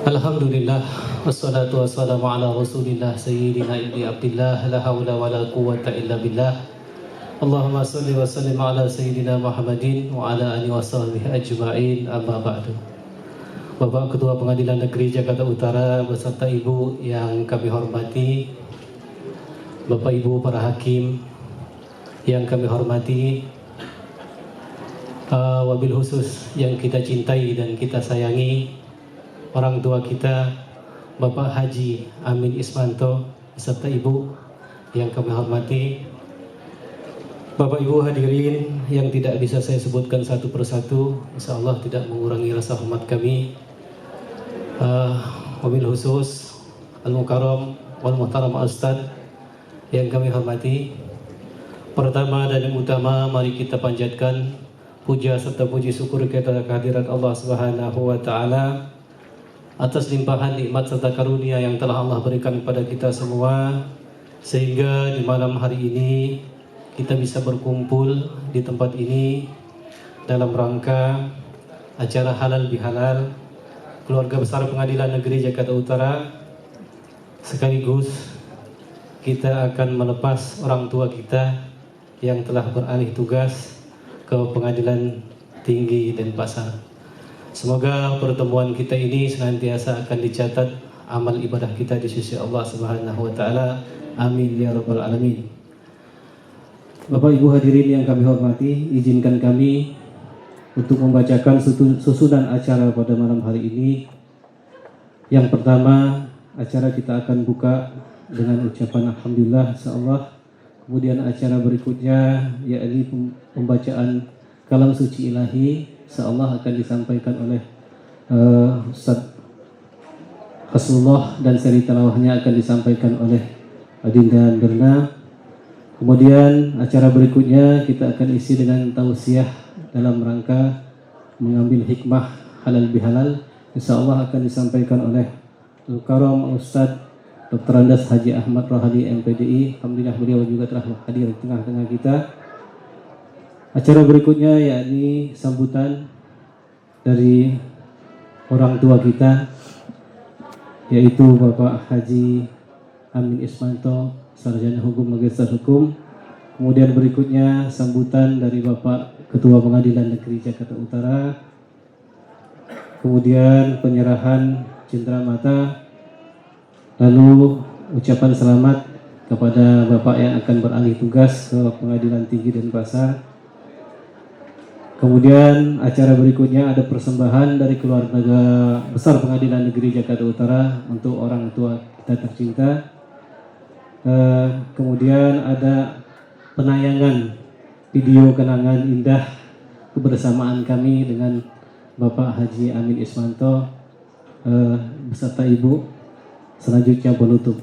Alhamdulillah, wassalatu wassalamu ala rasulillah sayyidina ibni abdillah, la hawla wa la quwwata illa billah. Allahumma salli wa sallim ala sayyidina Muhammadin wa ala alihi wa sahbihi ajma'in, amma ba'du. Bapak Ketua Pengadilan Negeri Jakarta Utara beserta Ibu yang kami hormati, Bapak Ibu para hakim yang kami hormati, wabil khusus yang kita cintai dan kita sayangi, orang tua kita Bapak Haji Amin Ismanto beserta Ibu yang kami hormati, Bapak Ibu hadirin yang tidak bisa saya sebutkan satu persatu, insya Allah tidak mengurangi rasa hormat kami. Wabil khusus Al-Mukarram wal Muhtaram Ustaz yang kami hormati, pertama dan yang utama mari kita panjatkan puja serta puji syukur kita kehadirat Allah Subhanahu wa taala atas limpahan nikmat serta karunia yang telah Allah berikan kepada kita semua, sehingga di malam hari ini kita bisa berkumpul di tempat ini dalam rangka acara halal bihalal Keluarga Besar Pengadilan Negeri Jakarta Utara. Sekaligus kita akan melepas orang tua kita yang telah beralih tugas ke Pengadilan Tinggi Denpasar. Semoga pertemuan kita ini senantiasa akan dicatat amal ibadah kita di sisi Allah Subhanahu wa taala. Amin ya rabbal alamin. Bapak Ibu hadirin yang kami hormati, izinkan kami untuk membacakan susunan acara pada malam hari ini. Yang pertama, acara kita akan buka dengan ucapan alhamdulillah insyaallah. Kemudian acara berikutnya yakni pembacaan kalam suci ilahi insyaallah akan disampaikan oleh Ustaz Hasrullah, dan seri tilawahnya akan disampaikan oleh Adinda Berna. Kemudian acara berikutnya kita akan isi dengan tausiah dalam rangka mengambil hikmah halal bihalal, insyaallah akan disampaikan oleh Al-Karam Ustaz Dr. Andas Haji Ahmad Rohadi MPDI. Alhamdulillah beliau juga telah hadir di tengah-tengah kita. Acara berikutnya yakni sambutan dari orang tua kita, yaitu Bapak Haji Amin Ismanto, Sarjana Hukum Magister Hukum. Kemudian berikutnya sambutan dari Bapak Ketua Pengadilan Negeri Jakarta Utara. Kemudian penyerahan cindera mata. Lalu ucapan selamat kepada Bapak yang akan beralih tugas ke Pengadilan Tinggi Denpasar. Kemudian acara berikutnya ada persembahan dari Keluarga Besar Pengadilan Negeri Jakarta Utara untuk orang tua kita tercinta. Kemudian ada penayangan video kenangan indah kebersamaan kami dengan Bapak Haji Amin Ismanto beserta Ibu. Selanjutnya penutup.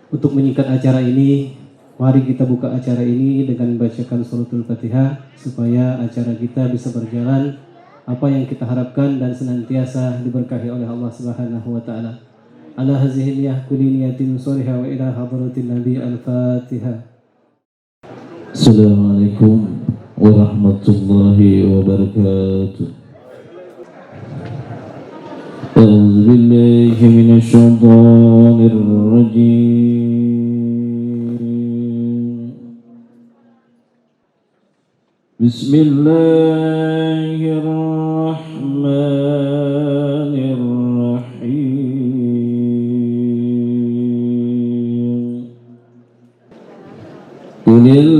Untuk menyingkat acara ini, mari kita buka acara ini dengan membacakan suratul Fatihah supaya acara kita bisa berjalan apa yang kita harapkan dan senantiasa diberkahi oleh Allah Subhanahu wa taala. Ala hazihi niyah kulli niyatin sholiha wa ila hadratin Nabi al-Fatihah. Assalamualaikum warahmatullahi wabarakatuh. A'udzu billahi minasy syaithanir rajim. Bismillahirrahmanirrahim. Qulil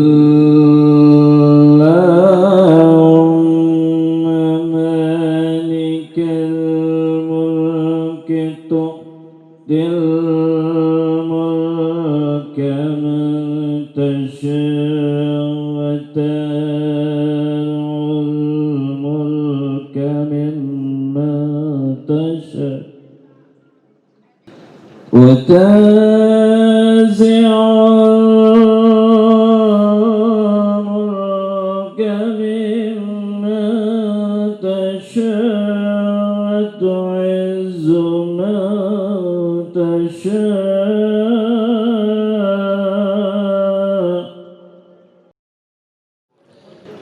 وتنزع الملك ممن تشاء وتعز من تشاء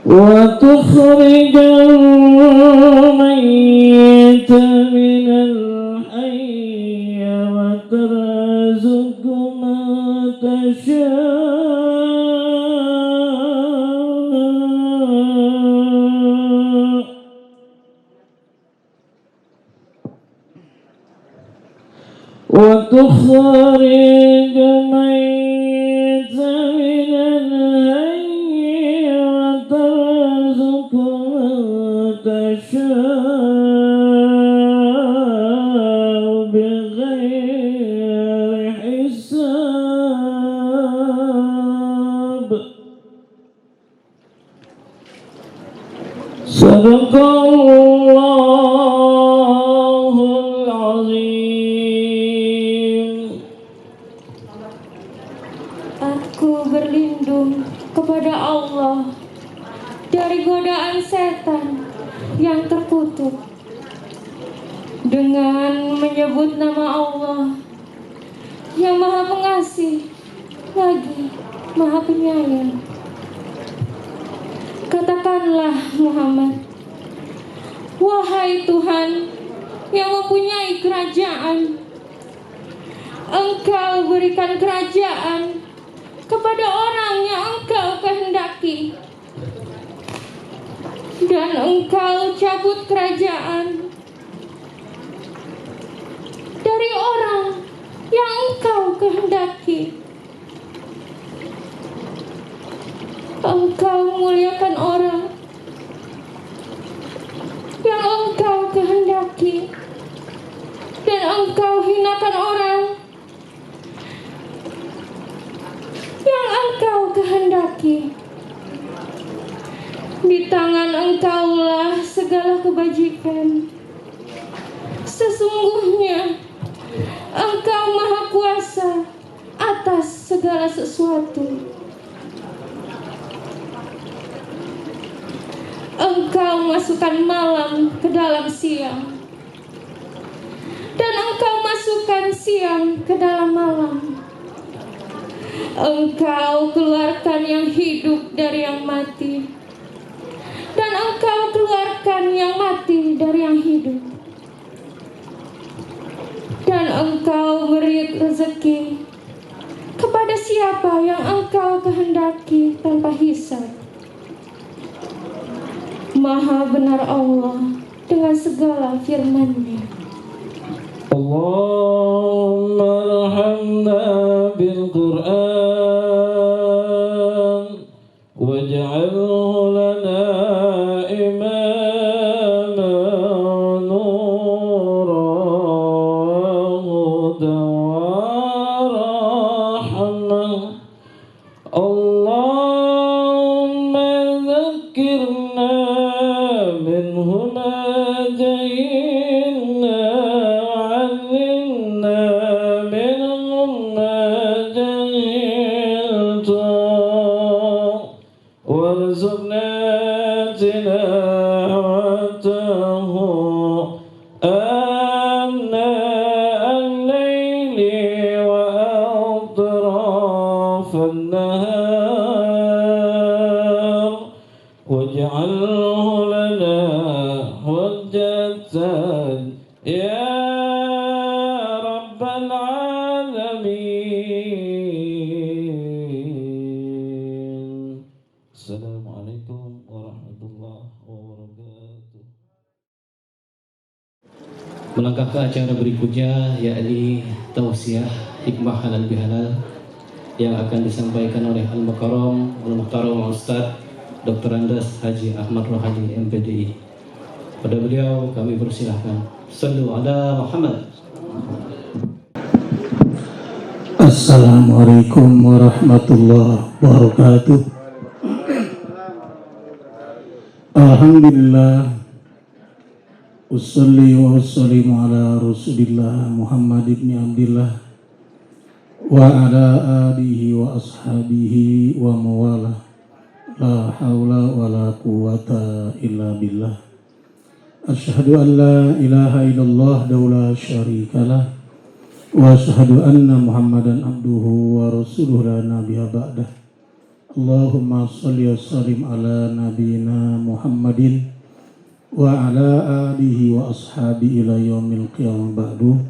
وتخرج الميت من الحي وتخرج الميت من الحي وترزق من تشاء بغير حساب. صدق Allahul Azim. Aku berlindung kepada Allah dari godaan setan yang terkutuk dengan menyebut nama Allah yang Maha Pengasih lagi Maha Penyayang. Katakanlah Muhammad, wahai Tuhan yang mempunyai kerajaan, Engkau berikan kerajaan kepada orang yang Engkau kehendaki, dan Engkau cabut kerajaan dari orang yang Engkau kehendaki. Engkau muliakan orang yang Engkau kehendaki, dan Engkau hinakan orang yang Engkau kehendaki. Di tangan Engkaulah segala kebajikan. Sesungguhnya Engkau Maha Kuasa atas segala sesuatu. Engkau masukkan malam ke dalam siang, dan Engkau masukkan siang ke dalam malam. Engkau keluarkan yang hidup dari yang mati, dan Engkau keluarkan yang mati dari yang hidup. Dan Engkau beri rezeki kepada siapa yang Engkau kehendaki tanpa hisab. Maha benar Allah dengan segala firman-Nya. Allahumma arhamna bil Qur'an waj'alhu lana imama nuran hudan wa rahmah. Allahumma dhakkirna minhu ma jahilna وعلمنا منهم ما جهلتا وارزقنا تلاوته آناء الليل وأطراف النهار واجعله لنا حجة يا رب العالمين. السلام عليكم ورحمة الله وبركاته. Melangkah ke acara berikutnya, yakni tausiah hikmah halal bihalal yang akan disampaikan oleh Al-Mukarram Al-Muhtaram Ustaz Dr. Andes Haji Ahmad Rohani MPDI. Pada beliau kami persilahkan. Sallu ala Muhammad. Assalamualaikum warahmatullahi wabarakatuh. Alhamdulillah, ussalli wa usallimu ala rasulillah Muhammad ibn Abdillah wa ala alihi wa ashabihi wa mawala. La hawla wa la quwata illa billah. Asyhadu an la ilaha illallah la syarikalah wa asyhadu anna Muhammadan abduhu wa rasuluhu la nabiyya ba'dah. Allahumma shalli wa sallim ala nabiyyina Muhammadin wa ala alihi wa ashabihi ila yaumil qiyamah ba'du.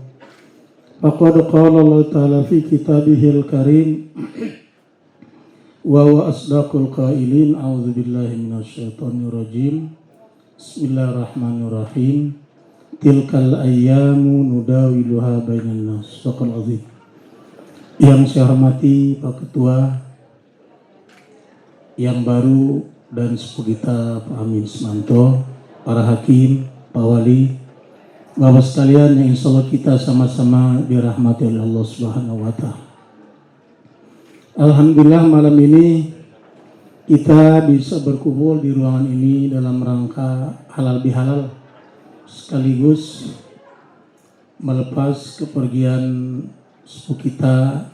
Faqad qala Allah ta'ala fi kitabihil karim wa huwa asdaqul qailin. A'udzu billahi minasyaitonir rajim. Bismillahirrahmanirrahim. tilkal ayyamu nudawiluha bainan nas. Shaqal azim. Yang saya hormati Pak Ketua yang baru dan sepupu kita Pak Amin Ismanto, para hakim, Pak Wali, Bapak sekalian yang insya Allah kita sama-sama dirahmati oleh Allah Subhanahu wa Ta'ala. Alhamdulillah malam ini kita bisa berkumpul di ruangan ini dalam rangka halal bihalal, sekaligus melepas kepergian sepupu kita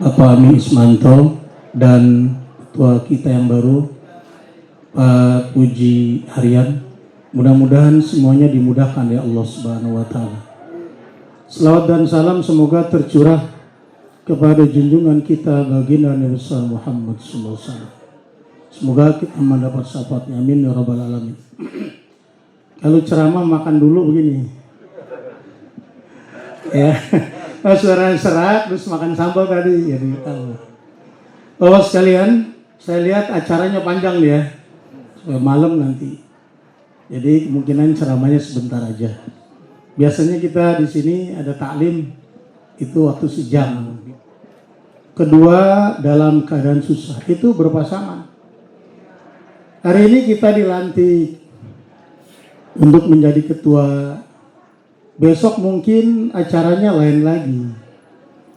Bapak Amin Ismanto dan ketua kita yang baru Pak Puji Harian. Mudah-mudahan semuanya dimudahkan ya Allah Subhanahu wa Ta'ala. Selawat dan salam semoga tercurah kepada junjungan kita baginda Nabi besar Muhammad sallallahu alaihi wasallam. Semoga kita mendapat syafaatnya, amin ya rabbal alamin. Kalau ceramah makan dulu begini ya, suara serat terus makan sambal tadi jadi tahu. Bapak sekalian, saya lihat acaranya panjang nih ya, malam nanti. Jadi kemungkinan ceramahnya sebentar aja. Biasanya kita di sini ada taklim itu waktu sejam. Kedua, dalam keadaan susah itu berpasangan. Hari ini kita dilantik untuk menjadi ketua. Besok mungkin acaranya lain lagi.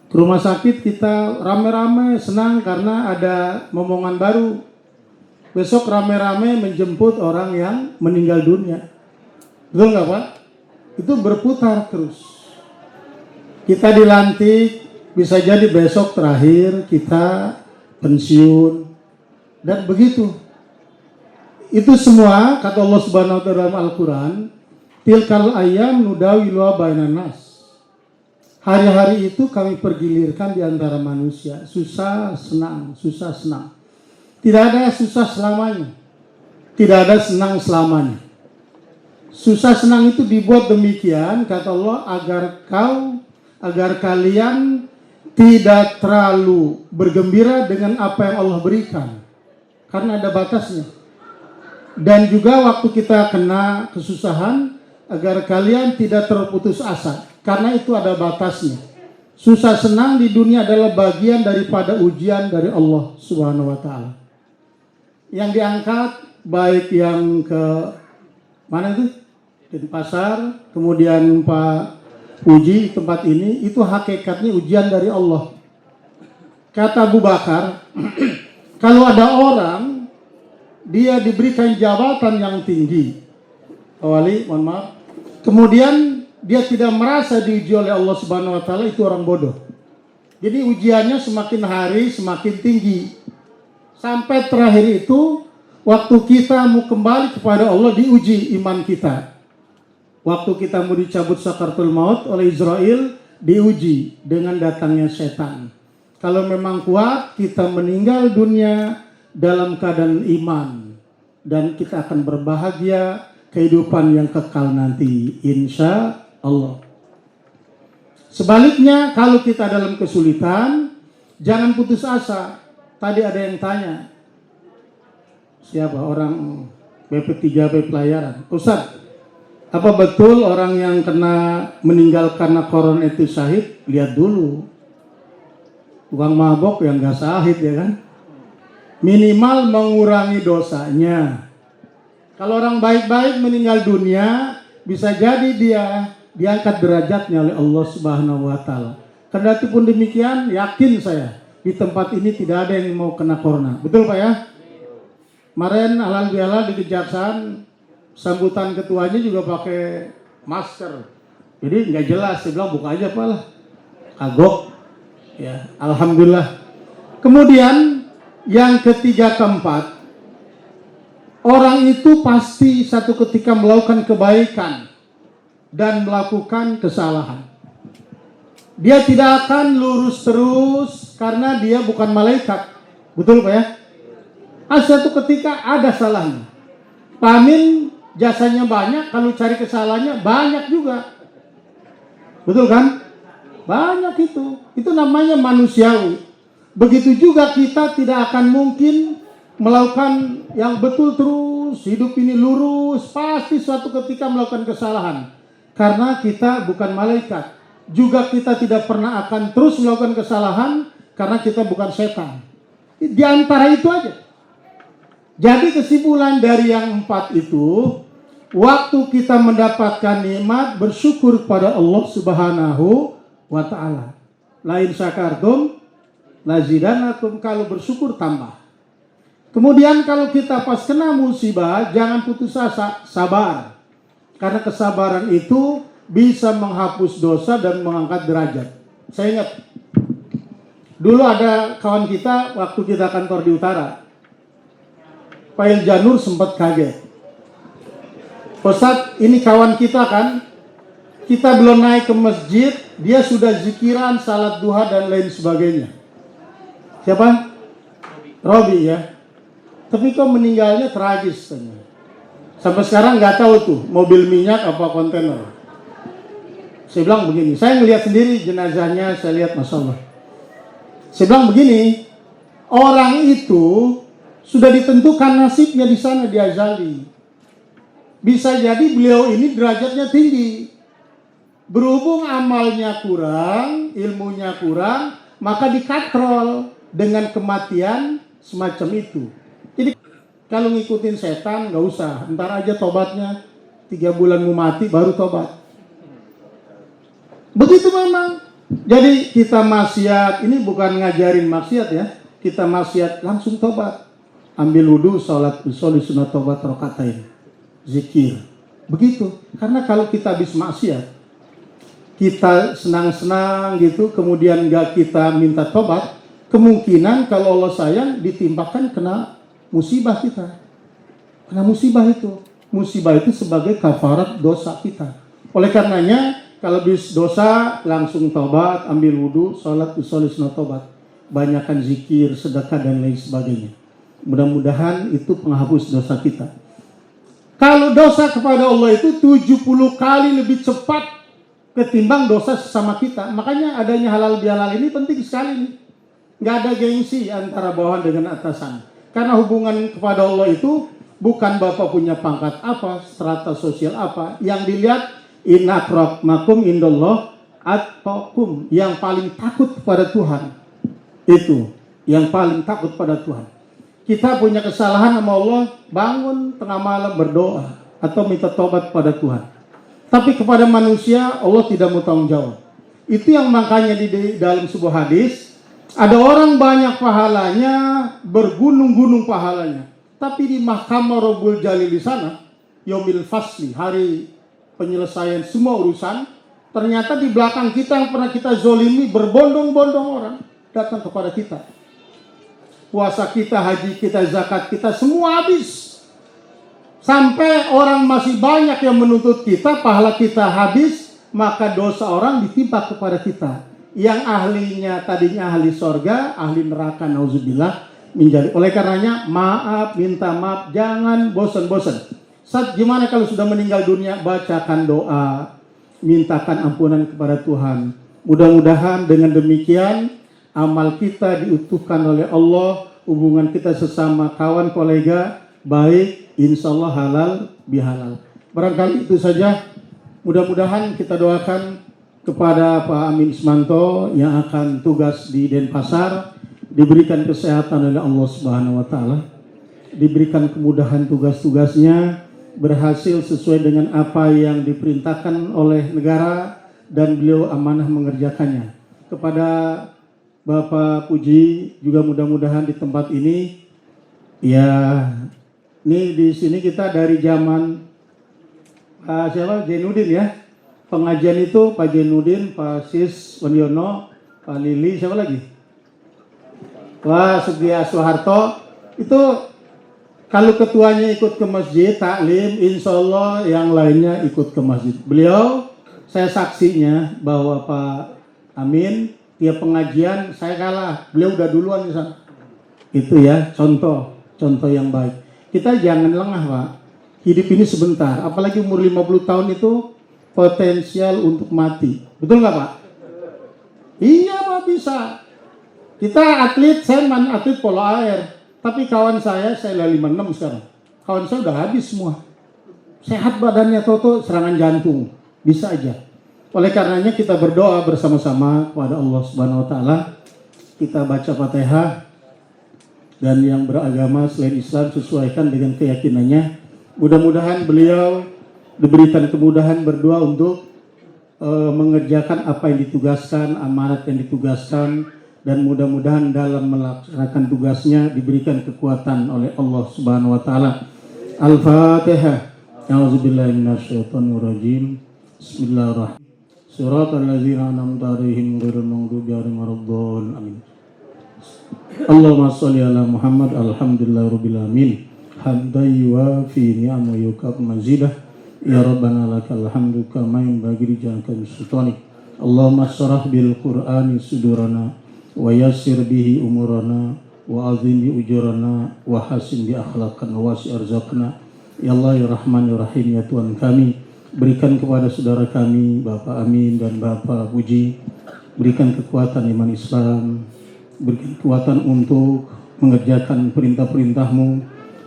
Ke rumah sakit kita rame-rame senang karena ada momongan baru. Besok rame-rame menjemput orang yang meninggal dunia. Betul nggak Pak? Itu berputar terus. Kita dilantik, bisa jadi besok terakhir kita pensiun. Dan begitu. Itu semua kata Allah Subhanahu wa Ta'ala dalam Al-Quran, tilkal ayyam nudawiluha bainan nas. Hari-hari itu kami pergilirkan di antara manusia. Susah, senang, susah, senang. Tidak ada susah selamanya. Tidak ada senang selamanya. Susah senang itu dibuat demikian kata Allah agar kalian tidak terlalu bergembira dengan apa yang Allah berikan. Karena ada batasnya. Dan juga waktu kita kena kesusahan agar kalian tidak terputus asa. Karena itu ada batasnya. Susah senang di dunia adalah bagian daripada ujian dari Allah Subhanahu wa Ta'ala. Yang diangkat baik yang ke mana itu di pasar, kemudian Pak Puji tempat ini, itu hakikatnya ujian dari Allah. Kata Abu Bakar, kalau ada orang dia diberikan jabatan yang tinggi, Pak Wali, mohon maaf, kemudian dia tidak merasa diuji oleh Allah Subhanahu wa Ta'ala, itu orang bodoh. Jadi ujiannya semakin hari semakin tinggi. Sampai terakhir itu, waktu kita mau kembali kepada Allah diuji iman kita. Waktu kita mau dicabut sakaratul maut oleh Israel, diuji dengan datangnya setan. Kalau memang kuat, kita meninggal dunia dalam keadaan iman. Dan kita akan berbahagia kehidupan yang kekal nanti, insya Allah. Sebaliknya, kalau kita dalam kesulitan, jangan putus asa. Tadi ada yang tanya, siapa orang BP3 pelayaran? Ustaz, apa betul orang yang meninggal karena corona itu syahid? Lihat dulu. Tukang mabok yang gak syahid ya kan? Minimal mengurangi dosanya. Kalau orang baik-baik meninggal dunia, bisa jadi dia diangkat derajatnya oleh Allah Subhanahu wa Ta'ala. Kendati pun demikian, yakin saya di tempat ini tidak ada yang mau kena corona. Betul Pak ya? Kemarin alhamdulillah di Kejaksaan sambutan ketuanya juga pakai masker. Jadi nggak jelas, saya bilang buka aja Pak lah. Kagok. Ya, alhamdulillah. Kemudian yang ketiga keempat, orang itu pasti satu ketika melakukan kebaikan dan melakukan kesalahan. Dia tidak akan lurus terus karena dia bukan malaikat. Betul Pak ya? Suatu ketika ada salahnya. Pak Amin jasanya banyak, kalau cari kesalahannya banyak juga. Betul kan? Banyak itu. Itu namanya manusiawi. Begitu juga kita tidak akan mungkin melakukan yang betul mulus, hidup ini lurus, pasti suatu ketika melakukan kesalahan. Karena kita bukan malaikat. Juga kita tidak pernah akan terus melakukan kesalahan karena kita bukan setan. Di antara itu aja. Jadi kesimpulan dari yang 4 itu, waktu kita mendapatkan nikmat, bersyukur pada Allah Subhanahu wa ta'ala. Lain syakartum lazidanakum, kalau bersyukur tambah. Kemudian kalau kita pas kena musibah, jangan putus asa, sabar. Karena kesabaran itu bisa menghapus dosa dan mengangkat derajat. Saya ingat, dulu ada kawan kita waktu kita kantor di Utara. Pak El Janur sempat kaget. Ustadz, ini kawan kita kan, kita belum naik ke masjid, dia sudah zikiran, salat duha dan lain sebagainya. Siapa? Robi ya. Tapi kok meninggalnya tragis. Sampai sekarang nggak tahu tuh mobil minyak apa kontainer. Saya bilang begini, saya ngelihat sendiri jenazahnya, saya lihat Masya Allah. Saya bilang begini, orang itu sudah ditentukan nasibnya di sana, di azali. Bisa jadi beliau ini derajatnya tinggi. Berhubung amalnya kurang, ilmunya kurang, maka dikatrol dengan kematian semacam itu. Jadi kalau ngikutin setan nggak usah, ntar aja tobatnya 3 bulan mau mati baru tobat. Begitu memang. Jadi kita maksiat, ini bukan ngajarin maksiat ya. Kita maksiat langsung tobat. Ambil wudu, sholat sunat tobat rakatain, zikir. Begitu. Karena kalau kita habis maksiat, kita senang-senang gitu, kemudian nggak kita minta tobat, kemungkinan kalau Allah sayang ditimpakan kena musibah kita. Kena musibah itu. Musibah itu sebagai kafarat dosa kita. Oleh karenanya, kalau habis dosa, langsung tobat, ambil wudu, sholat, usolli sunat tobat. Banyakkan zikir, sedekah, dan lain sebagainya. Mudah-mudahan itu penghapus dosa kita. Kalau dosa kepada Allah itu 70 kali lebih cepat ketimbang dosa sesama kita. Makanya adanya halal bihalal ini penting sekali nih. Nggak ada gengsi antara bawahan dengan atasan. Karena hubungan kepada Allah itu bukan bapak punya pangkat apa, strata sosial apa. Yang dilihat inna akramakum indallah atqakum, yang paling takut kepada Tuhan. Itu yang paling takut pada Tuhan. Kita punya kesalahan sama Allah, bangun tengah malam berdoa atau minta tobat pada Tuhan. Tapi kepada manusia Allah tidak mau tanggung jawab. Itu yang makanya di dalam sebuah hadis, ada orang banyak pahalanya, bergunung-gunung pahalanya. Tapi di mahkamah Rabbul Jalil di sana, Yaumil Fasli, hari penyelesaian semua urusan, ternyata di belakang kita yang pernah kita zolimi, berbondong-bondong orang datang kepada kita. Puasa kita, haji kita, zakat kita, semua habis. Sampai orang masih banyak yang menuntut kita, pahala kita habis, maka dosa orang ditimpa kepada kita. Yang ahlinya tadinya ahli sorga, ahli neraka, nauzubillah, menjadi. Oleh karenanya, maaf, minta maaf, jangan bosan-bosan. Saat gimana kalau sudah meninggal dunia, bacakan doa, mintakan ampunan kepada Tuhan. Mudah-mudahan dengan demikian, amal kita diutuhkan oleh Allah, hubungan kita sesama kawan kolega baik, insya Allah halal bihalal. Barangkali itu saja. Mudah-mudahan kita doakan kepada Pak Amin Ismanto yang akan tugas di Denpasar, diberikan kesehatan oleh Allah Subhanahu wa taala, diberikan kemudahan tugas-tugasnya, berhasil sesuai dengan apa yang diperintahkan oleh negara dan beliau amanah mengerjakannya. Kepada Bapak Puji juga mudah-mudahan di tempat ini, ya, ini di sini kita dari zaman siapa? Jenudin ya. Pengajian itu Pak Jenudin, Pak Sis Wanyono, Pak Lili, siapa lagi? Wah, Setia Soeharto. Itu kalau ketuanya ikut ke masjid, taklim, insya Allah yang lainnya ikut ke masjid. Beliau, saya saksinya bahwa Pak Amin, tiap pengajian saya kalah. Beliau udah duluan di sana. Itu ya, contoh yang baik. Kita jangan lengah, Pak. Hidup ini sebentar, apalagi umur 50 tahun itu potensial untuk mati. Betul nggak, Pak? Iya, Pak, bisa. Kita atlet, saya atlet polo air. Tapi kawan saya 56 sekarang. kawan saya udah habis semua. Sehat badannya, toto serangan jantung, bisa aja. Oleh karenanya kita berdoa bersama-sama kepada Allah Subhanahu wa taala. Kita baca Fatihah, dan yang beragama selain Islam sesuaikan dengan keyakinannya. Mudah-mudahan beliau diberikan kemudahan berdoa untuk mengerjakan apa yang ditugaskan, amanat yang ditugaskan, dan mudah-mudahan dalam melaksanakan tugasnya diberikan kekuatan oleh Allah Subhanahu wa taala. Al-Fatihah. A'udzubillahi minasyaitonirrajim. Bismillahirrahmanirrahim. Shiratal ladzina an'amta 'alaihim ghairil maghdubi 'alaihim waladdallin. Amin. Allahumma shalli ala Muhammad. Alhamdulillahirabbil alamin. Hamdan yuwafi ni'amahu yukaf mazidah. Ya Rabbana lakal hamdu kama yanbaghi li jalali sultanik. Allahumma shrah bil Qur'ani sudurana wa yassir bihi umurana wa azim bi ujurana wa hasin bi akhlaqana wa wasi arzaqna. Ya Allah ya Rahman ya Rahim ya Tuhan kami, berikan kepada saudara kami Bapak Amin dan Bapak Puji, berikan kekuatan iman Islam, berikan kekuatan untuk mengerjakan perintah-perintah-Mu,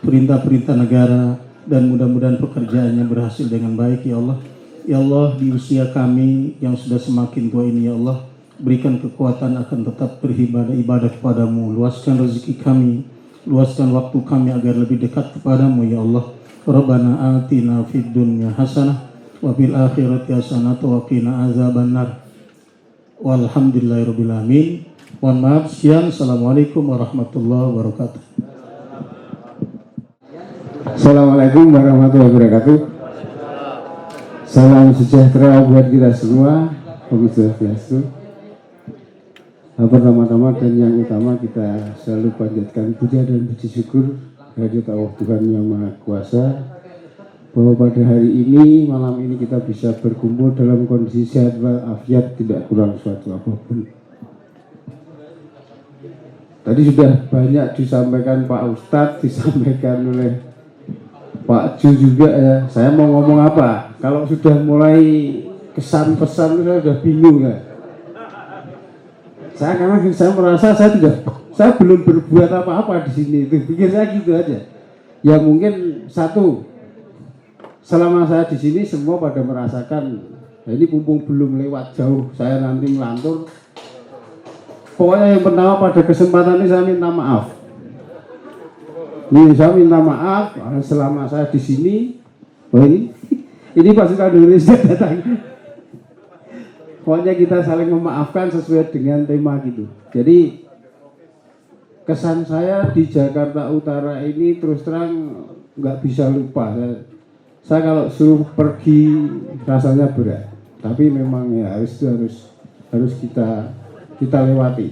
perintah-perintah negara, dan mudah-mudahan pekerjaannya berhasil dengan baik ya Allah. Ya Allah, di usia kami yang sudah semakin tua ini ya Allah, berikan kekuatan akan tetap beribadah kepadamu. Luaskan rezeki kami, luaskan waktu kami agar lebih dekat kepadamu ya Allah. Rabbana atina fid dunya hasanah wa fil akhirati hasanah wa qina azabannar. Walhamdulillahirabbil alamin. Mohon maaf sekian. Assalamualaikum warahmatullahi wabarakatuh. Assalamualaikum warahmatullahi wabarakatuh. Salam sejahtera buat kita semua. Om Swastiastu. Pertama-tama dan yang utama kita selalu panjatkan puja dan puji syukur kehadirat Allah Tuhan Yang Maha Kuasa, bahwa pada hari ini, malam ini kita bisa berkumpul dalam kondisi sehat walafiat, tidak kurang suatu apapun. Tadi sudah banyak disampaikan Pak Ustadz, disampaikan oleh Pak Ju juga ya. Saya mau ngomong apa? Kalau sudah mulai kesan pesan saya sudah bingung ya. Karena saya merasa saya belum berbuat apa-apa di sini. Itu pikir saya gitu aja. Ya mungkin satu, selama saya di sini semua pada merasakan, ini mumpung belum lewat jauh, saya nanti melantur. Pokoknya yang pertama pada kesempatan ini saya minta maaf. Saya minta maaf selama saya di sini. Oh ini pasukan Indonesia datang. Pokoknya kita saling memaafkan sesuai dengan tema gitu. Jadi kesan saya di Jakarta Utara ini terus terang nggak bisa lupa. Saya kalau suruh pergi rasanya berat. Tapi memang ya harus kita lewati.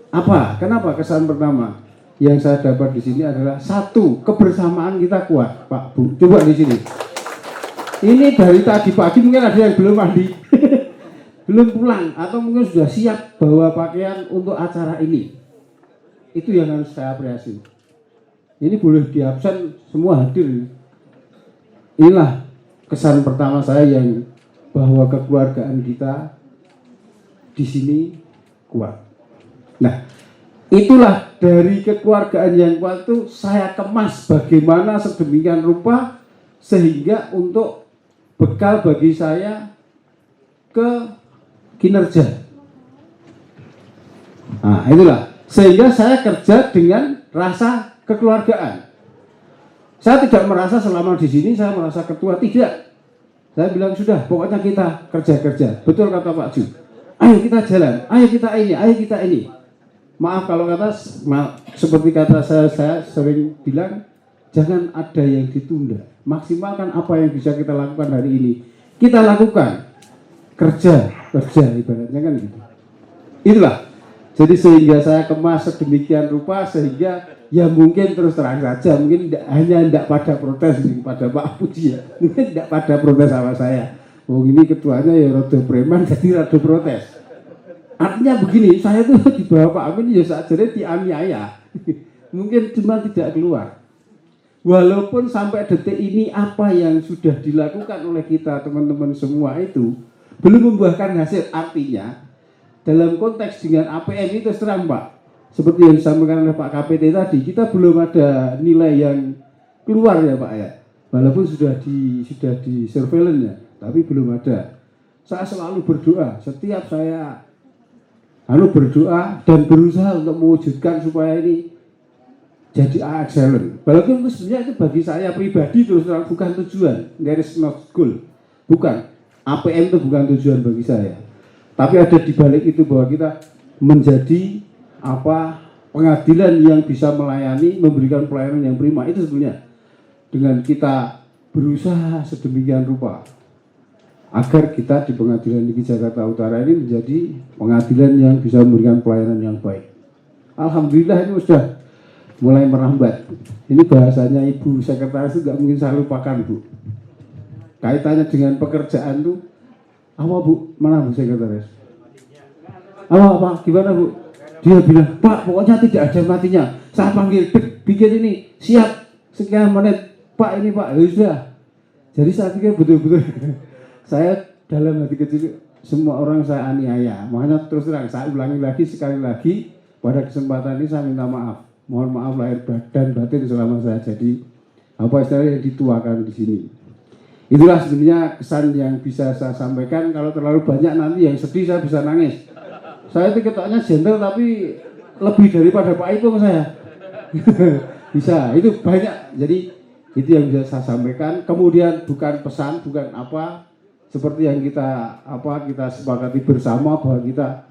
Apa? Kenapa kesan pertama yang saya dapat di sini adalah satu, kebersamaan kita kuat, Pak Bu. Coba di sini. Ini dari tadi pagi mungkin ada yang belum mandi, belum pulang, atau mungkin sudah siap bawa pakaian untuk acara ini. Itu yang harus saya apresiasi. Ini boleh diabsen, semua hadir. Inilah kesan pertama saya yang bahwa kekeluargaan kita di sini kuat. Nah, itulah dari kekeluargaan yang kuat itu saya kemas bagaimana sedemikian rupa sehingga untuk bekal bagi saya ke kinerja. Nah, itulah sehingga saya kerja dengan rasa kekeluargaan. Saya tidak merasa selama di sini saya merasa ketua, tidak. Saya bilang sudah, pokoknya kita kerja. Betul kata Pak Ju. Ayo kita jalan, ayo kita ini. Maaf kalau seperti kata saya sering bilang, jangan ada yang ditunda. Maksimalkan apa yang bisa kita lakukan hari ini. Kita lakukan. Kerja ibaratnya kan gitu. Itulah. Jadi sehingga saya kemas sedemikian rupa sehingga ya mungkin terus terang saja mungkin hanya tidak pada protes pada Pak Puji ya. Mungkin tidak pada protes sama saya. Oh ini ketuanya ya rada preman jadi rada protes. Artinya begini, saya tuh di bawah Pak Amin ya saat jadi dianiaya. Mungkin cuma tidak keluar. Walaupun sampai detik ini apa yang sudah dilakukan oleh kita teman-teman semua itu belum membuahkan hasil, artinya dalam konteks dengan APM itu terang Pak, seperti yang disampaikan oleh Pak KPT tadi, kita belum ada nilai yang keluar ya Pak ya. Walaupun sudah di surveillance ya, tapi belum ada. Saya selalu berdoa, setiap saya berdoa dan berusaha untuk mewujudkan supaya ini jadi excellent. Walaupun sebenarnya itu bagi saya pribadi terus terang bukan tujuan, there is not goal, bukan. APM itu bukan tujuan bagi saya. Tapi ada di balik itu bahwa kita menjadi pengadilan yang bisa melayani, memberikan pelayanan yang prima. Itu sebenarnya dengan kita berusaha sedemikian rupa agar kita di Pengadilan Negeri Jakarta Utara ini menjadi pengadilan yang bisa memberikan pelayanan yang baik. Alhamdulillah ini sudah mulai merambat. Ini bahasanya Ibu Sekretaris itu nggak mungkin saya lupakan Bu. Kaitannya dengan pekerjaan tuh apa Bu? Mana Bu Sekretaris? Apa? Gimana Bu? Dia bilang, Pak pokoknya tidak ada matinya. Saya panggil, bikin ini, siap sekian menit. Pak ini Pak, ya sudah. Jadi saya pikir betul-betul saya dalam hati kecil semua orang saya aniaya. Makanya terus terang saya ulangi lagi sekali lagi pada kesempatan ini saya minta maaf. Mohon maaf lahir dan batin selama saya jadi istilahnya yang dituakan di sini. Itulah sebenarnya kesan yang bisa saya sampaikan. Kalau terlalu banyak nanti yang sedih saya bisa nangis. Saya itu ketoknya gentle tapi lebih daripada Pak Ipung saya. Bisa, itu banyak. Jadi itu yang bisa saya sampaikan. Kemudian bukan pesan, bukan seperti yang kita sepakati bersama bahwa kita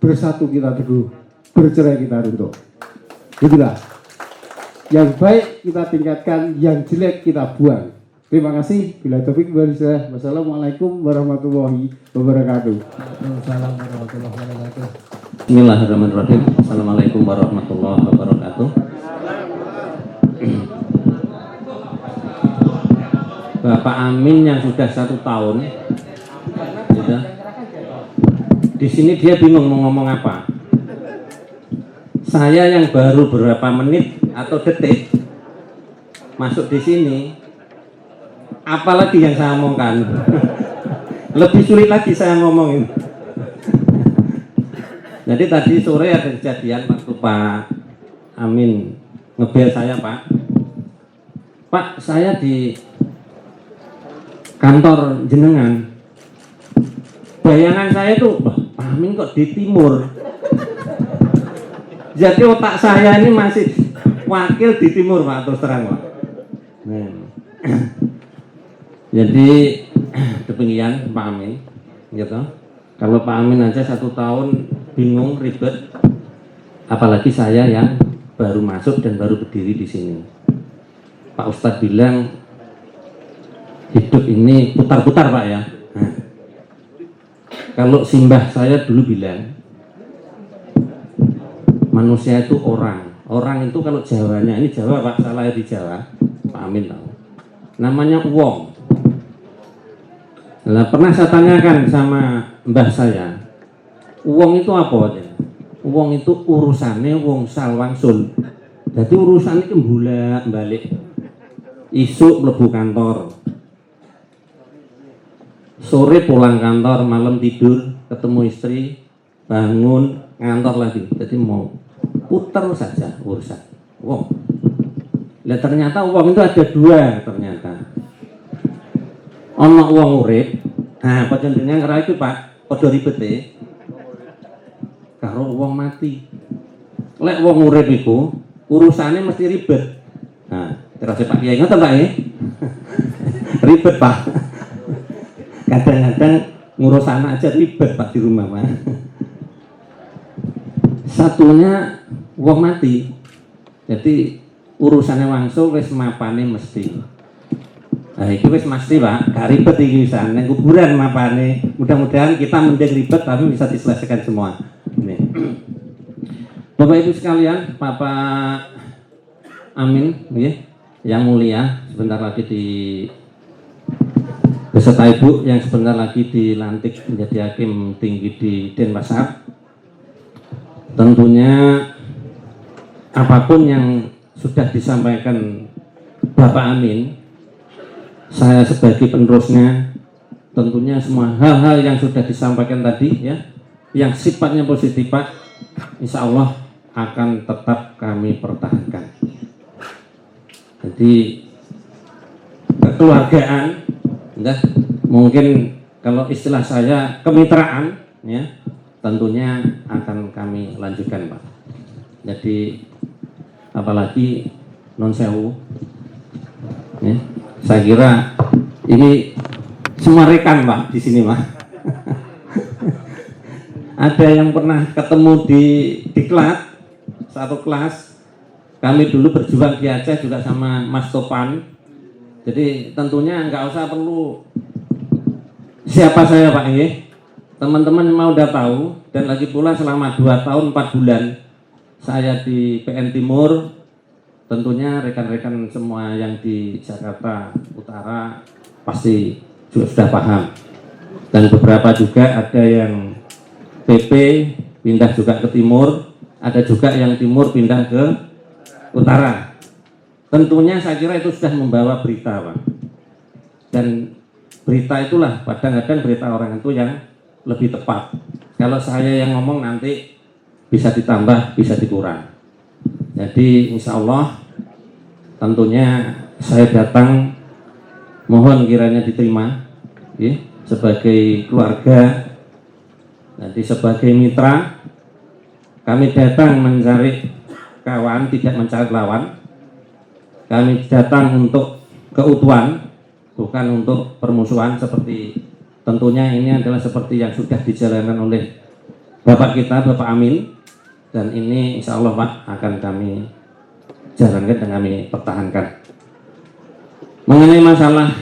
bersatu kita teguh, bercerai kita runtuh. Itulah. Yang baik kita tingkatkan, yang jelek kita buang. Terima kasih. Bila taufik wal hidayah. Wassalamualaikum warahmatullahi wabarakatuh. Waalaikumsalam warahmatullahi wabarakatuh. Bismillahirrahmanirrahim. Assalamualaikum warahmatullahi wabarakatuh. Bapak Amin yang sudah 1 tahun, gitu. Di sini dia bingung mau ngomong apa. Saya yang baru berapa menit atau detik masuk di sini, apalagi yang saya omongkan, lebih sulit lagi saya ngomongin. Jadi tadi sore ada kejadian waktu Pak Amin ngebel saya, Pak saya di kantor jenengan, bayangan saya tuh, Pak Amin kok di timur. Jadi otak saya ini masih wakil di timur Pak, terus terang Pak. Jadi demikian Pak Amin, gitu. Kalau Pak Amin aja 1 tahun bingung, ribet, apalagi saya yang baru masuk dan baru berdiri di sini. Pak Ustadz bilang hidup ini putar-putar Pak ya. Nah, kalau simbah saya dulu bilang manusia itu orang itu kalau Jawanya, ini Jawa Pak, saya lahir di Jawa, Pak Amin tahu, namanya uwong. Nah, pernah saya tanyakan sama mbah saya, uwong itu apa aja? Uwong itu urusannya wong sal wangsul. Jadi urusannya kembulak balik, isuk mlebu kantor, sore pulang kantor, malam tidur, ketemu istri, bangun, ngantor lagi. Jadi mau putar saja urusan uang. Nah, ternyata uang itu ada 2 ternyata. Ono uang urip. Nah, pancen ngira itu Pak, padha ribete karo uang mati. Lek uang urip iku urusannya mesti ribet. Nah, terus Pak Kiai ngoten Pak ya. Ribet Pak. Kadang-kadang ngurus anak aja ribet Pak di rumah Pak. Satunya wong mati. Jadi urusannya wangsul wis mapane mesti. Nah, itu wis mesti Pak, gak ribet iki wisan. Nang kuburan mapane. Mudah-mudahan kita mending ribet tapi bisa diselesaikan semua. Ini. Bapak Ibu sekalian, Bapak Amin, yang mulia, sebentar lagi beserta Ibu yang sebentar lagi dilantik menjadi hakim tinggi di Denpasar. Tentunya apapun yang sudah disampaikan Bapak Amin, saya sebagai penerusnya, tentunya semua hal-hal yang sudah disampaikan tadi ya, yang sifatnya positif Pak, insya Allah akan tetap kami pertahankan. Jadi kekeluargaan, enggak, mungkin kalau istilah saya kemitraan, ya, tentunya akan kami lanjutkan, Pak. Jadi apalagi non sewu, ya, saya kira ini semua rekan, Pak, di sini, Pak. Ada yang pernah ketemu di diklat, satu kelas. Kami dulu berjuang di Aceh juga sama Mas Topan. Jadi tentunya nggak usah perlu siapa saya, Pak, ya. Teman-teman mau udah tahu, dan lagi pula selama 2 tahun 4 bulan saya di PN Timur, tentunya rekan-rekan semua yang di Jakarta Utara pasti juga sudah paham. Dan beberapa juga ada yang PP pindah juga ke Timur, ada juga yang Timur pindah ke Utara. Tentunya saya kira itu sudah membawa berita, Pak. Dan berita itulah kadang-kadang berita orang itu yang lebih tepat. Kalau saya yang ngomong nanti bisa ditambah, bisa dikurang. Jadi insya Allah tentunya saya datang, mohon kiranya diterima, ya, sebagai keluarga, nanti sebagai mitra. Kami datang mencari kawan, tidak mencari lawan. Kami datang untuk keutuhan, bukan untuk permusuhan, seperti tentunya ini adalah seperti yang sudah dijalankan oleh Bapak kita, Bapak Amin. Dan ini insya Allah, Pak, akan kami jalankan dan kami pertahankan. Mengenai masalah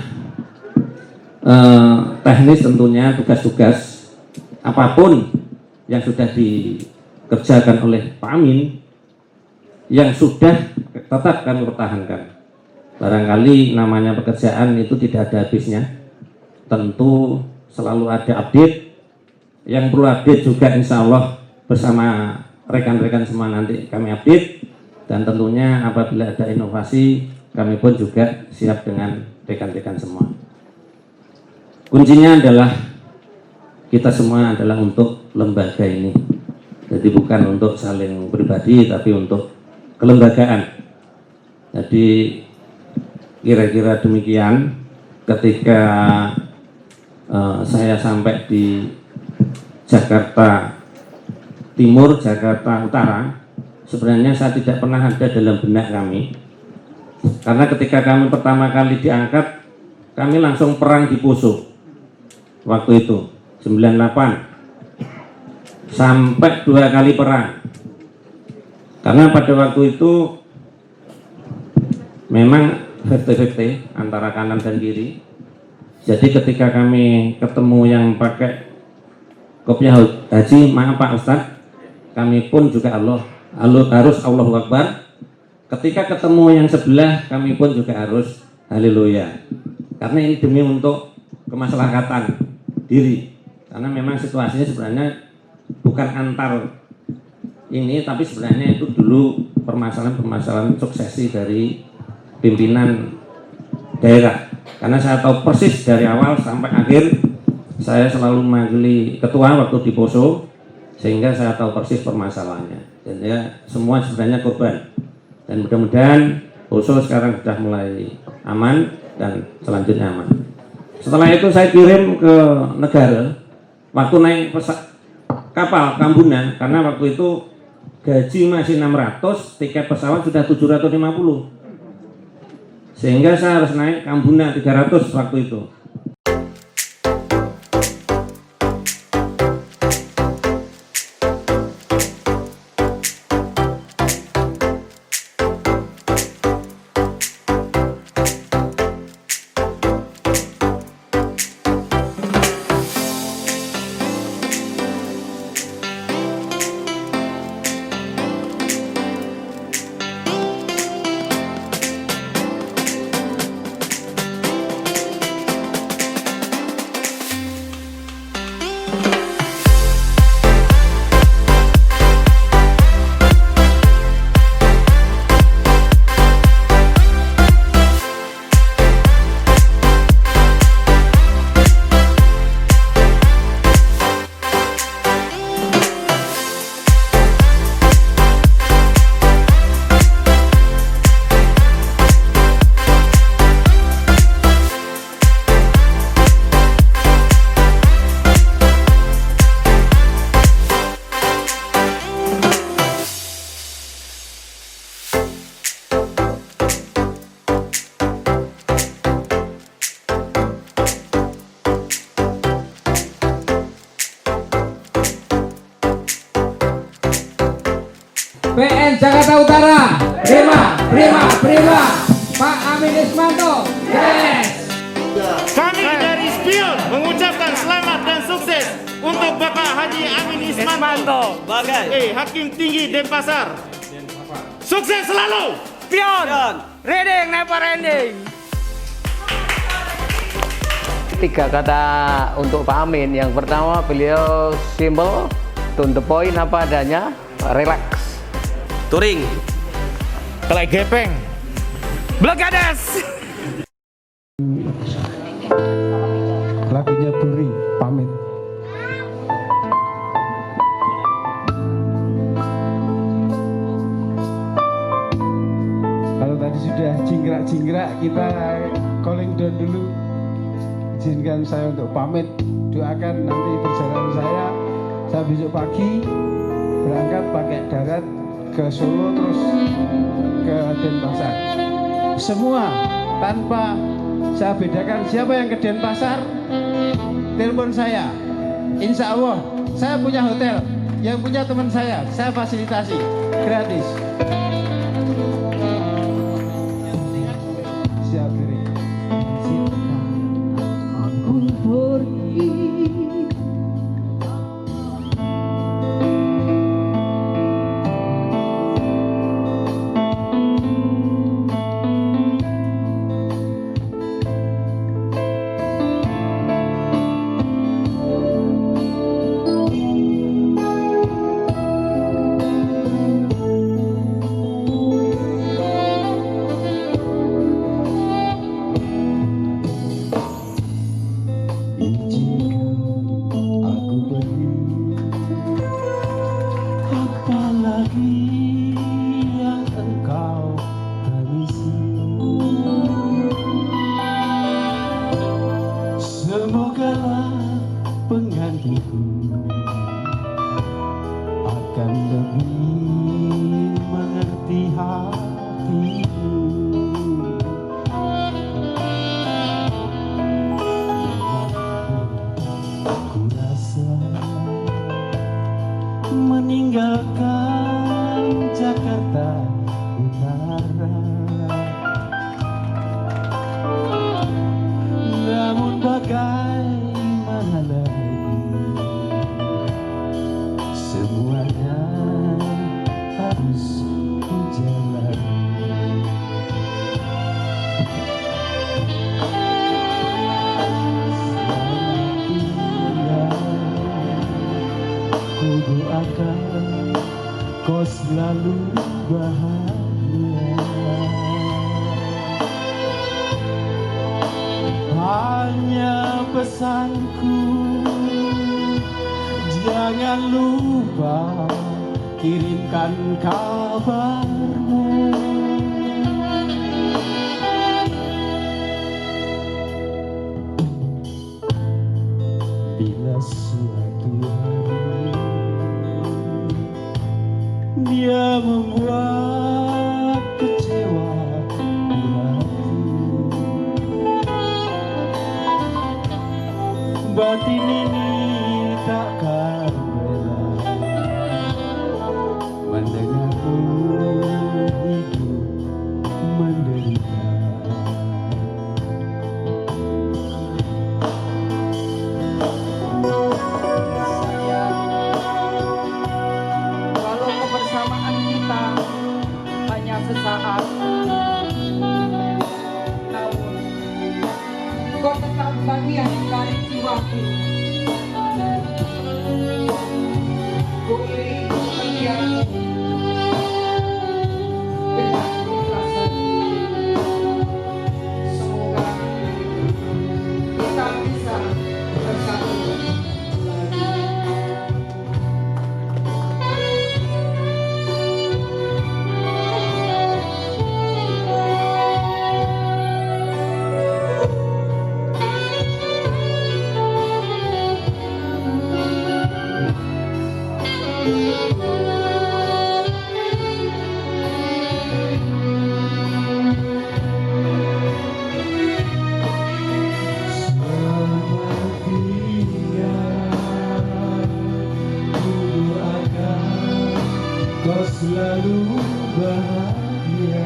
teknis, tentunya tugas-tugas apapun yang sudah dikerjakan oleh Pak Amin, yang sudah tetap kami pertahankan. Barangkali namanya pekerjaan itu tidak ada habisnya, tentu selalu ada update. Yang perlu update juga insya Allah bersama rekan-rekan semua nanti kami update. Dan tentunya apabila ada inovasi, kami pun juga siap dengan rekan-rekan semua. Kuncinya adalah kita semua adalah untuk lembaga ini. Jadi bukan untuk saling pribadi, tapi untuk kelembagaan. Jadi kira-kira demikian. Ketika saya sampai di Jakarta Timur, Jakarta Utara, sebenarnya saya tidak pernah ada dalam benak kami. Karena ketika kami pertama kali diangkat, kami langsung perang di Poso. Waktu itu 98 sampai 2 kali perang. Karena pada waktu itu memang 50-50 antara kanan dan kiri. Jadi ketika kami ketemu yang pakai kopiah haji, maaf Pak Ustadz, kami pun juga harus Allahu Akbar. Ketika ketemu yang sebelah, kami pun juga harus haleluya. Karena ini demi untuk kemaslahatan diri. Karena memang situasinya sebenarnya bukan antar ini, tapi sebenarnya itu dulu permasalahan suksesi dari pimpinan daerah. Karena saya tahu persis dari awal sampai akhir, saya selalu mewakili ketua waktu di Poso, sehingga saya tahu persis permasalahannya. Dan ya semua sebenarnya korban. Dan mudah-mudahan Poso sekarang sudah mulai aman dan selanjutnya aman. Setelah itu saya kirim ke negara, waktu naik kapal Kambunan, karena waktu itu gaji masih 600, tiket pesawat sudah 750. Sehingga saya harus naik Kambunan 300 waktu itu. PN Jakarta Utara. Prima. Pak Amin Ismanto. Yes. Kami dari Spion mengucapkan selamat dan sukses untuk Bapak Haji Amin Ismanto sebagai Hakim Tinggi Denpasar. Sukses selalu. Spion, reading never ending. 3 kata untuk Pak Amin. Yang pertama, beliau simple, to the point, apa adanya, relax. Touring. Kelai gepeng. Blokades. Lagunya Buri, pamit. Kalau tadi sudah jingkrak-jingkrak, kita calling down dulu. Izinkan saya untuk pamit. Doakan nanti perjalanan saya besok pagi berangkat pakai darat ke Solo terus ke Denpasar. Semua tanpa saya bedakan siapa yang ke Denpasar, telepon saya. Insya Allah saya punya hotel, yang punya teman saya fasilitasi gratis. Siap diri. Aku pergi Semogalah penggantiku akan lebih mengerti hatimu. Aku rasa meninggalkan Jakarta Utara, namun bagaimana lagi, semuanya harus dijalani. Ku doakan kau selalu bahagia. Hanya pesanku, jangan lupa kirimkan kabarmu. Bila suatu hari dia membuat kecewa di hati, batin ini takkan rela mendengarku hidup menderita. Walau kebersamaan kita hanya sesaat, namun kau tetap bagian dari jiwaku. Ku iri kepergianmu dengan keikhlasan. Semoga kita bisa bersatu lagi. selalu bahagia.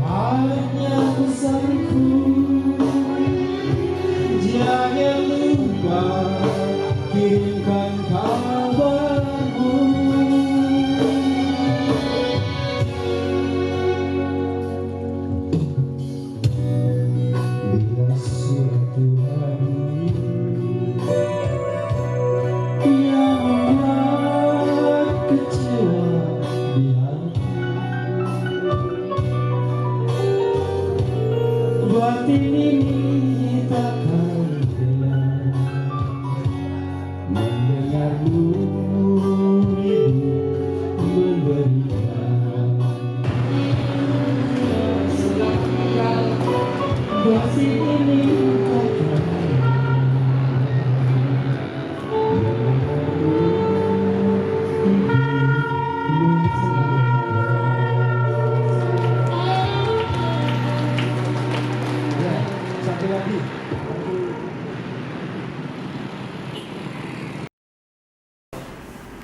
Hanya pesanku, jangan lupa kirimkan kabarmu. Bila suatu hari yang membuat kecewa di hati, batin ini takkan rela mendengarmu hidup menderita. Batin ini takkan satu lagi.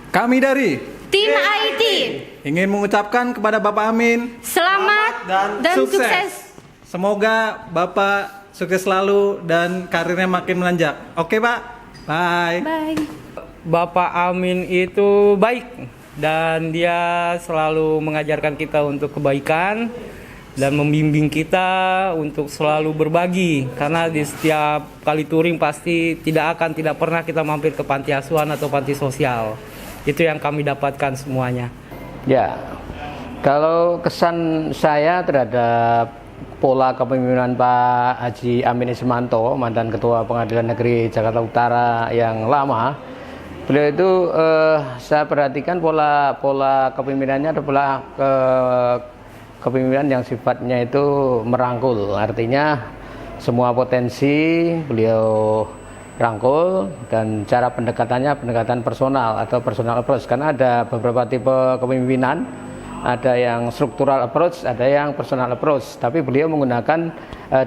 Kami dari Tim IT, ingin mengucapkan kepada Bapak Amin selamat dan sukses. Semoga Bapak sukses selalu dan karirnya makin menanjak. Oke Pak, bye. Bye. Bapak Amin itu baik dan dia selalu mengajarkan kita untuk kebaikan dan membimbing kita untuk selalu berbagi, karena di setiap kali touring pasti tidak pernah kita mampir ke panti asuhan atau panti sosial. Itu yang kami dapatkan semuanya. Ya, kalau kesan saya terhadap pola kepemimpinan Pak Haji Amin Ismanto, mantan Ketua Pengadilan Negeri Jakarta Utara yang lama, beliau itu saya perhatikan pola kepemimpinannya adalah kepemimpinan yang sifatnya itu merangkul, artinya semua potensi beliau rangkul, dan cara pendekatan personal atau personal approach, karena ada beberapa tipe kepemimpinan, ada yang struktural approach, ada yang personal approach, tapi beliau menggunakan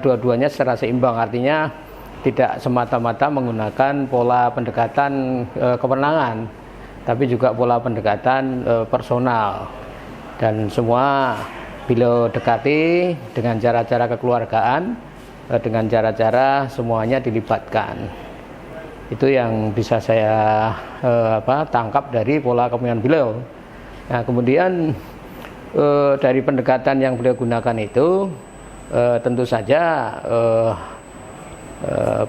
dua-duanya secara seimbang, artinya tidak semata-mata menggunakan pola pendekatan kewenangan, tapi juga pola pendekatan personal, dan semua beliau dekati dengan cara-cara kekeluargaan, dengan cara-cara semuanya dilibatkan. Itu yang bisa saya tangkap dari pola kepemimpinan beliau. Nah, kemudian dari pendekatan yang beliau gunakan itu tentu saja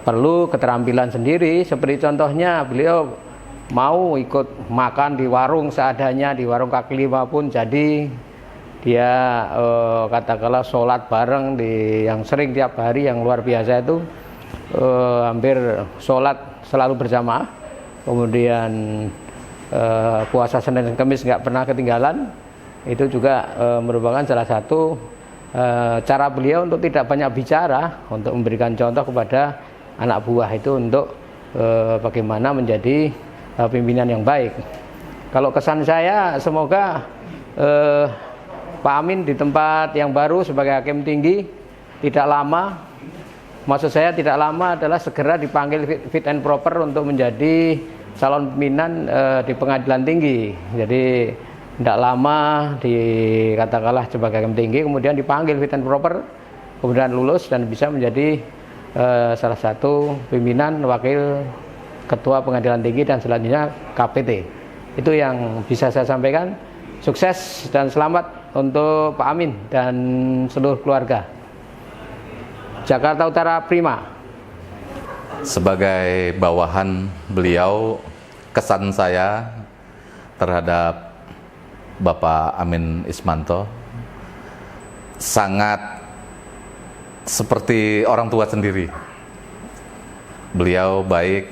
perlu keterampilan sendiri. Seperti contohnya beliau mau ikut makan di warung seadanya, di warung kaki lima pun jadi. Dia katakanlah sholat bareng yang sering tiap hari, yang luar biasa itu hampir sholat selalu berjamaah. Kemudian puasa Senin dan Kamis nggak pernah ketinggalan. Itu juga merupakan salah satu cara beliau untuk tidak banyak bicara, untuk memberikan contoh kepada anak buah itu untuk bagaimana menjadi pimpinan yang baik. Kalau kesan saya, semoga Pak Amin di tempat yang baru sebagai hakim tinggi tidak lama, maksud saya tidak lama adalah segera dipanggil fit and proper untuk menjadi calon pimpinan di pengadilan tinggi. Jadi tidak lama dikatakanlah sebagai hakim tinggi, kemudian dipanggil fit and proper, kemudian lulus dan bisa menjadi salah satu pimpinan wakil ketua pengadilan tinggi dan selanjutnya KPT. Itu yang bisa saya sampaikan. Sukses dan selamat untuk Pak Amin dan seluruh keluarga. Jakarta Utara Prima. Sebagai bawahan beliau, kesan saya terhadap Bapak Amin Ismanto sangat seperti orang tua sendiri. Beliau baik,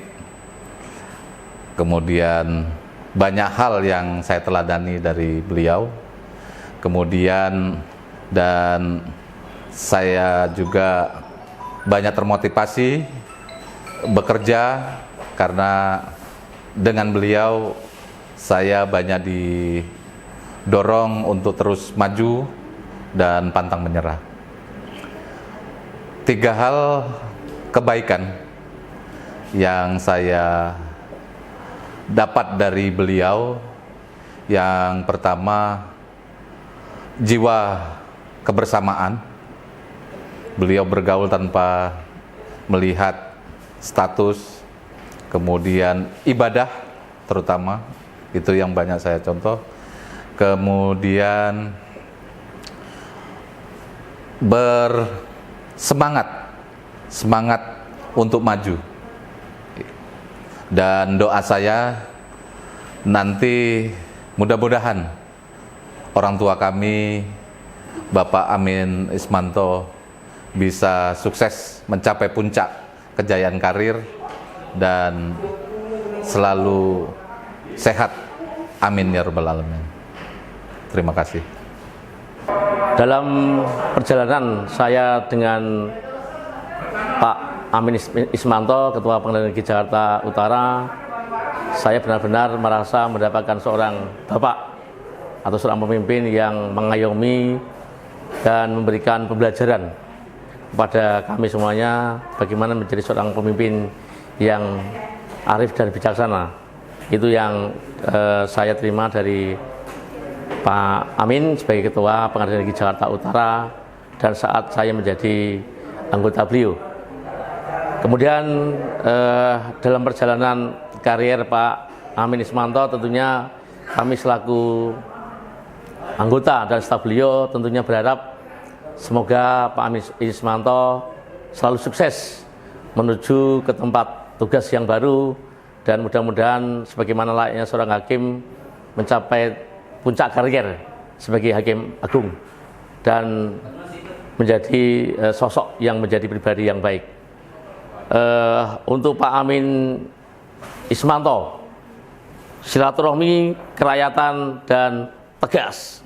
kemudian banyak hal yang saya teladani dari beliau, kemudian dan saya juga banyak termotivasi bekerja, karena dengan beliau saya banyak didorong untuk terus maju dan pantang menyerah. 3 hal kebaikan yang saya dapat dari beliau, yang pertama jiwa kebersamaan. Beliau bergaul tanpa melihat status, kemudian ibadah terutama, itu yang banyak saya contoh. Kemudian semangat untuk maju. Dan doa saya nanti mudah-mudahan orang tua kami, Bapak Amin Ismanto, bisa sukses mencapai puncak kejayaan karir dan selalu sehat. Amin ya rabbal alamin. Terima kasih. Dalam perjalanan saya dengan Pak Amin Ismanto, Ketua Pengadilan Negeri Jakarta Utara, saya benar-benar merasa mendapatkan seorang bapak atau seorang pemimpin yang mengayomi dan memberikan pembelajaran kepada kami semuanya bagaimana menjadi seorang pemimpin yang arif dan bijaksana. Itu yang saya terima dari Pak Amin sebagai Ketua Pengadilan Negeri Jakarta Utara dan saat saya menjadi anggota beliau. Kemudian dalam perjalanan karier Pak Amin Ismanto, tentunya kami selaku anggota dan staf beliau tentunya berharap semoga Pak Amin Ismanto selalu sukses menuju ke tempat tugas yang baru, dan mudah-mudahan sebagaimana layaknya seorang hakim mencapai puncak karier sebagai hakim agung dan menjadi sosok yang menjadi pribadi yang baik. Untuk Pak Amin Ismanto, silaturahmi, kerakyatan, dan tegas.